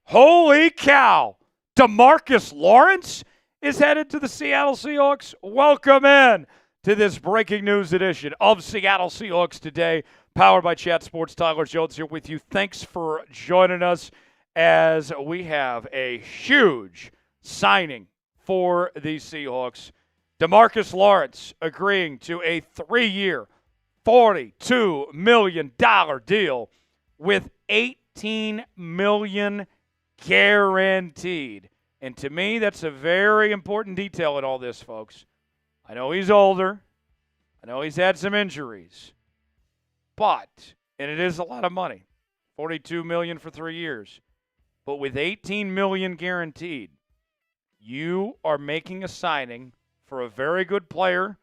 Holy cow! DeMarcus Lawrence is headed to the Seattle Seahawks. Welcome in to this breaking news edition of Seattle Seahawks Today, powered by Chat Sports. Tyler Jones here with you. Thanks for joining us as we have a huge signing for the Seahawks. DeMarcus Lawrence agreeing to a 3-year, $42 million deal with $18 million guaranteed. And to me, that's a very important detail in all this, folks. I know he's older. I know he's had some injuries. But, and it is a lot of money, $42 million for 3 years. But with $18 million guaranteed, you are making a signing for a very good player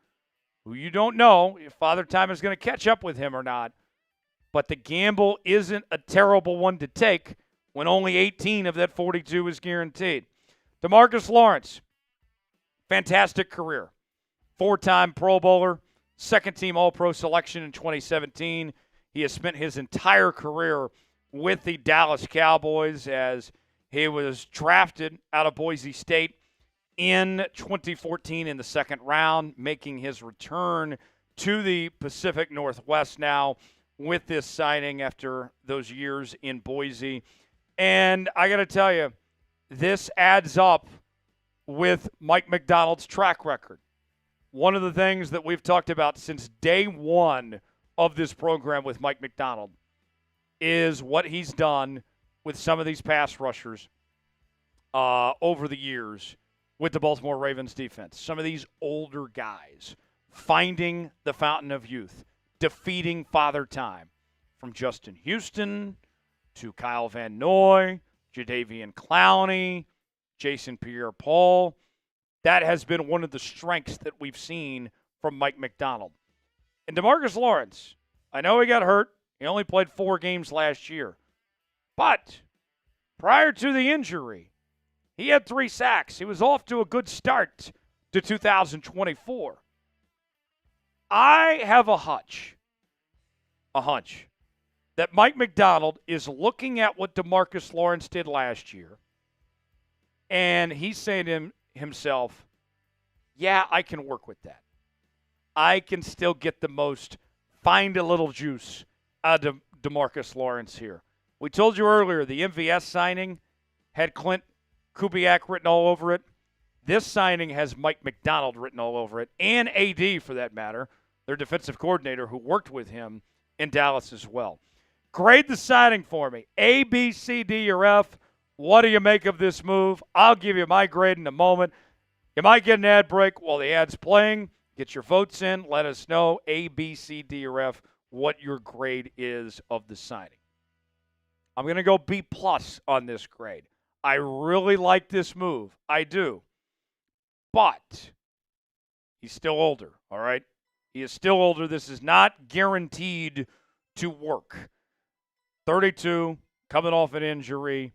who you don't know if Father Time is going to catch up with him or not. But the gamble isn't a terrible one to take when only 18 of that 42 is guaranteed. DeMarcus Lawrence, fantastic career. 4-time Pro Bowler, second-team All-Pro selection in 2017. He has spent his entire career with the Dallas Cowboys as he was drafted out of Boise State in 2014 in the second round, making his return to the Pacific Northwest now with this signing after those years in Boise. And I got to tell you, this adds up with Mike Macdonald's track record. One of the things that we've talked about since day one of this program with Mike Macdonald is what he's done with some of these pass rushers over the years with the Baltimore Ravens defense. Some of these older guys finding the fountain of youth, defeating Father Time, from Justin Houston to Kyle Van Noy, Jadeveon Clowney, Jason Pierre-Paul. That has been one of the strengths that we've seen from Mike Macdonald. And DeMarcus Lawrence, I know he got hurt. He only played 4 games last year. But prior to the injury, he had 3 sacks. He was off to a good start to 2024. I have a hunch, that Mike Macdonald is looking at what DeMarcus Lawrence did last year, and he's saying to himself, yeah, I can work with that. I can still get the most, find a little juice out of DeMarcus Lawrence here. We told you earlier the MVS signing had Clint Kubiak written all over it. This signing has Mike Macdonald written all over it, and AD for that matter, their defensive coordinator who worked with him in Dallas as well. Grade the signing for me. A, B, C, D, or F. What do you make of this move? I'll give you my grade in a moment. You might get an ad break while the ad's playing. Get your votes in. Let us know, A, B, C, D, or F, what your grade is of the signing. I'm going to go B+ on this grade. I really like this move. I do. But he's still older, all right? He is still older. This is not guaranteed to work. 32, coming off an injury.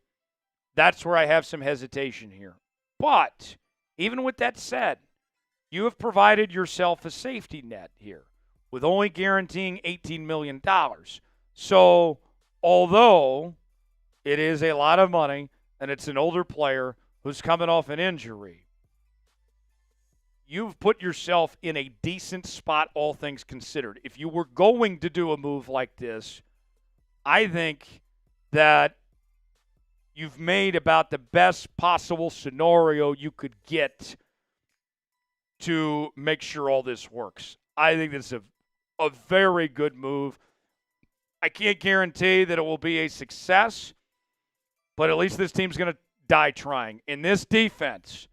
That's where I have some hesitation here. But even with that said, you have provided yourself a safety net here with only guaranteeing $18 million. So although it is a lot of money and it's an older player who's coming off an injury, you've put yourself in a decent spot, all things considered. If you were going to do a move like this, I think that you've made about the best possible scenario you could get to make sure all this works. I think this is a very good move. I can't guarantee that it will be a success, but at least this team's going to die trying. And this defense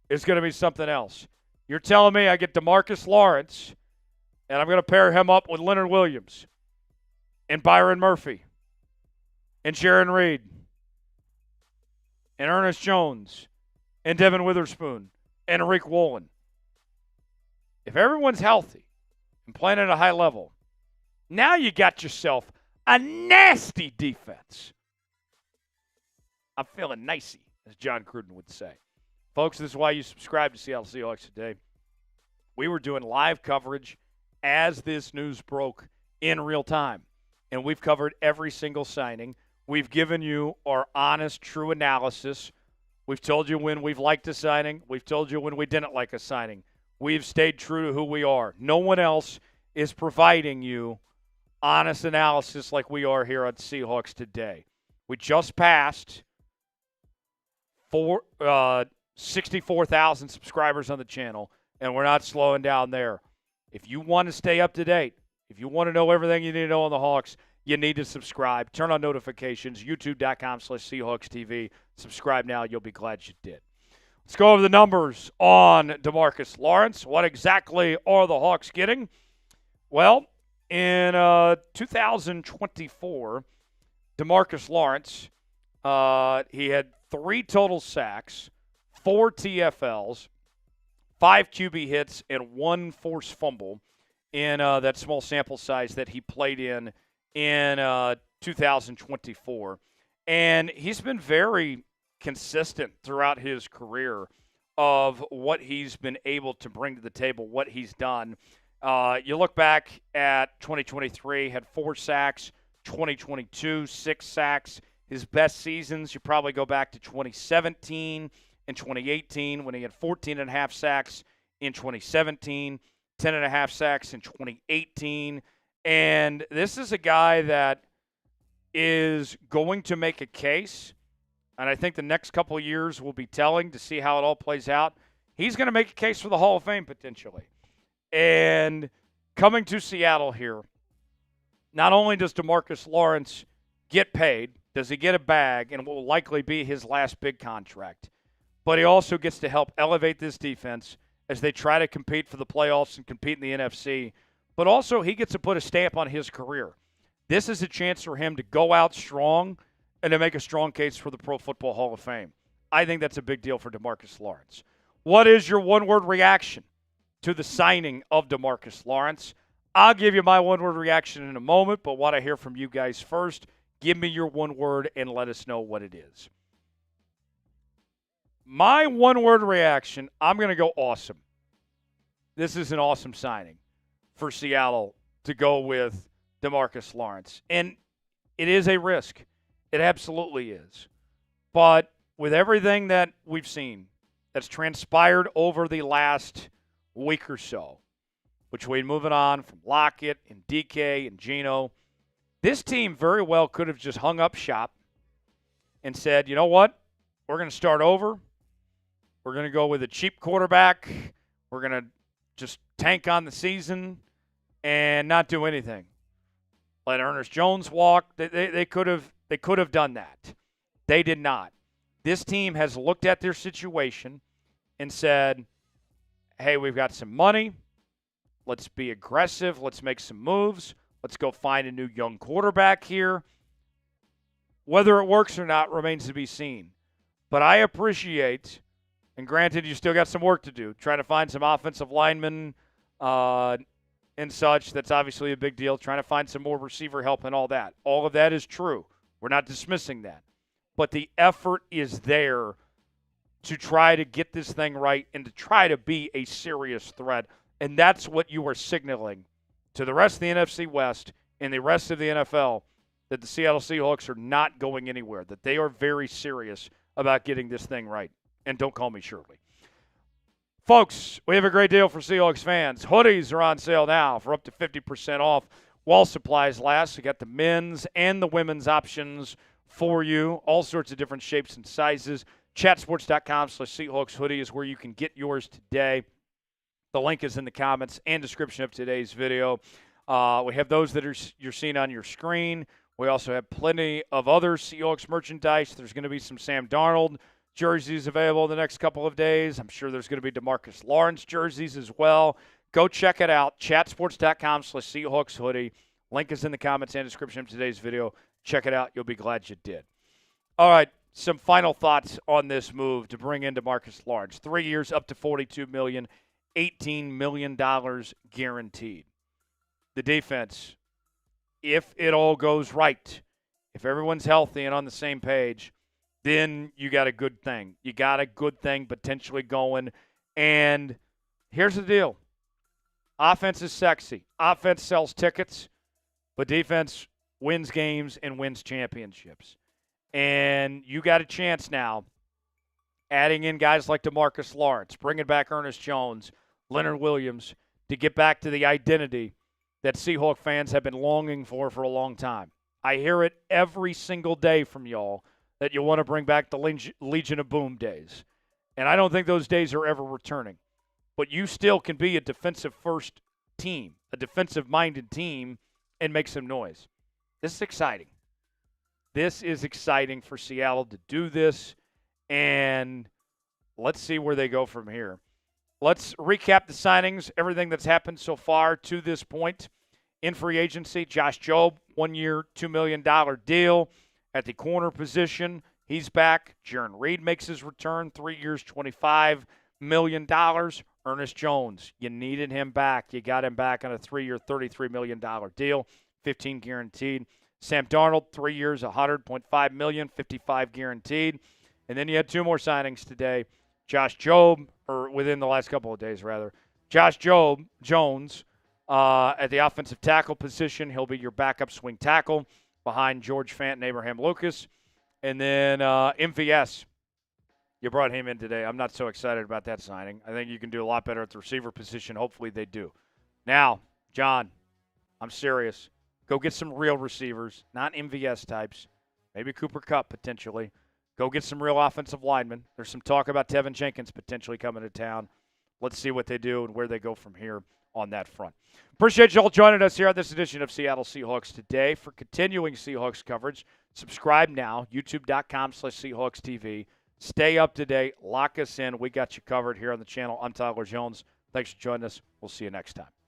is going to be something else. You're telling me I get DeMarcus Lawrence, and I'm going to pair him up with Leonard Williams and Byron Murphy and Sharon Reed and Ernest Jones and Devin Witherspoon and Rick Woolen. If everyone's healthy and playing at a high level, now you got yourself a nasty defense. I'm feeling nicey, as John Gruden would say. Folks, this is why you subscribe to Seattle Seahawks Today. We were doing live coverage as this news broke in real time, and we've covered every single signing. We've given you our honest, true analysis. We've told you when we've liked a signing. We've told you when we didn't like a signing. We've stayed true to who we are. No one else is providing you honest analysis like we are here on Seahawks Today. We just passed 64,000 subscribers on the channel, and we're not slowing down there. If you want to stay up to date, if you want to know everything you need to know on the Hawks, you need to subscribe. Turn on notifications, youtube.com/Seahawks TV. Subscribe now. You'll be glad you did. Let's go over the numbers on DeMarcus Lawrence. What exactly are the Hawks getting? Well, in 2024, DeMarcus Lawrence, he had 3 total sacks, 4 TFLs, 5 QB hits, and 1 forced fumble in that small sample size that he played in 2024. And he's been very consistent throughout his career of what he's been able to bring to the table, what he's done. You look back at 2023, had 4 sacks, 2022, 6 sacks. His best seasons, you probably go back to 2017 and 2018 when he had 14.5 sacks in 2017, 10.5 sacks in 2018. And this is a guy that is going to make a case, and I think the next couple of years will be telling to see how it all plays out. He's going to make a case for the Hall of Fame potentially. And coming to Seattle here, not only does DeMarcus Lawrence get paid, does he get a bag, and will likely be his last big contract, but he also gets to help elevate this defense as they try to compete for the playoffs and compete in the NFC. But also he gets to put a stamp on his career. This is a chance for him to go out strong and to make a strong case for the Pro Football Hall of Fame. I think that's a big deal for DeMarcus Lawrence. What is your one-word reaction to the signing of DeMarcus Lawrence? I'll give you my one-word reaction in a moment, but what I hear from you guys first, give me your one word and let us know what it is. My one-word reaction, I'm going to go awesome. This is an awesome signing for Seattle to go with DeMarcus Lawrence. And it is a risk. It absolutely is. But with everything that we've seen that's transpired over the last week or so, between moving on from Lockett and DK and Geno, this team very well could have just hung up shop and said, you know what? We're going to start over. We're going to go with a cheap quarterback. We're going to just tank on the season and not do anything. Let Ernest Jones walk. They could have done that. They did not. This team has looked at their situation and said, hey, we've got some money. Let's be aggressive. Let's make some moves. Let's go find a new young quarterback here. Whether it works or not remains to be seen. But I appreciate, and granted you still got some work to do, trying to find some offensive linemen and such. That's obviously a big deal. Trying to find some more receiver help and all that. All of that is true. We're not dismissing that. But the effort is there to try to get this thing right and to try to be a serious threat. And that's what you are signaling to the rest of the NFC West and the rest of the NFL, that the Seattle Seahawks are not going anywhere, that they are very serious about getting this thing right. And don't call me Shirley. Folks, we have a great deal for Seahawks fans. Hoodies are on sale now for up to 50% off while supplies last. We got the men's and the women's options for you, all sorts of different shapes and sizes. Chatsports.com/Seahawks hoodie is where you can get yours today. The link is in the comments and description of today's video. We have those that you're seeing on your screen. We also have plenty of other Seahawks merchandise. There's going to be some Sam Darnold jerseys available in the next couple of days. I'm sure there's going to be DeMarcus Lawrence jerseys as well. Go check it out. Chatsports.com/Seahawks hoodie. Link is in the comments and description of today's video. Check it out. You'll be glad you did. All right, some final thoughts on this move to bring in DeMarcus Lawrence. 3 years, up to $42 million, $18 million guaranteed. The defense, if it all goes right, if everyone's healthy and on the same page, then you got a good thing. You got a good thing potentially going. And here's the deal. Offense is sexy. Offense sells tickets, but defense wins games and wins championships. And you got a chance now, adding in guys like DeMarcus Lawrence, bringing back Ernest Jones, Leonard Williams, to get back to the identity that Seahawk fans have been longing for a long time. I hear it every single day from y'all that you want to bring back the Legion of Boom days. And I don't think those days are ever returning. But you still can be a defensive-first team, a defensive-minded team, and make some noise. This is exciting. This is exciting for Seattle to do this, and let's see where they go from here. Let's recap the signings, everything that's happened so far to this point. In free agency, Josh Jobe, 1 year, $2 million deal at the corner position. He's back. Jaron Reed makes his return, 3 years, $25 million. Ernest Jones, you needed him back. You got him back on a 3-year, $33 million deal, 15 guaranteed. Sam Darnold, 3 years, $100.5 million, 55 guaranteed. And then you had 2 more signings today. Josh Jobe, or within the last couple of days, rather. Josh Jones at the offensive tackle position. He'll be your backup swing tackle behind George Fant and Abraham Lucas. And then MVS, you brought him in today. I'm not so excited about that signing. I think you can do a lot better at the receiver position. Hopefully they do. Now, John, I'm serious. Go get some real receivers, not MVS types. Maybe Cooper Kupp potentially. Go get some real offensive linemen. There's some talk about Tevin Jenkins potentially coming to town. Let's see what they do and where they go from here on that front. Appreciate you all joining us here on this edition of Seattle Seahawks Today. For continuing Seahawks coverage, subscribe now, youtube.com/Seahawks TV. Stay up to date. Lock us in. We got you covered here on the channel. I'm Tyler Jones. Thanks for joining us. We'll see you next time.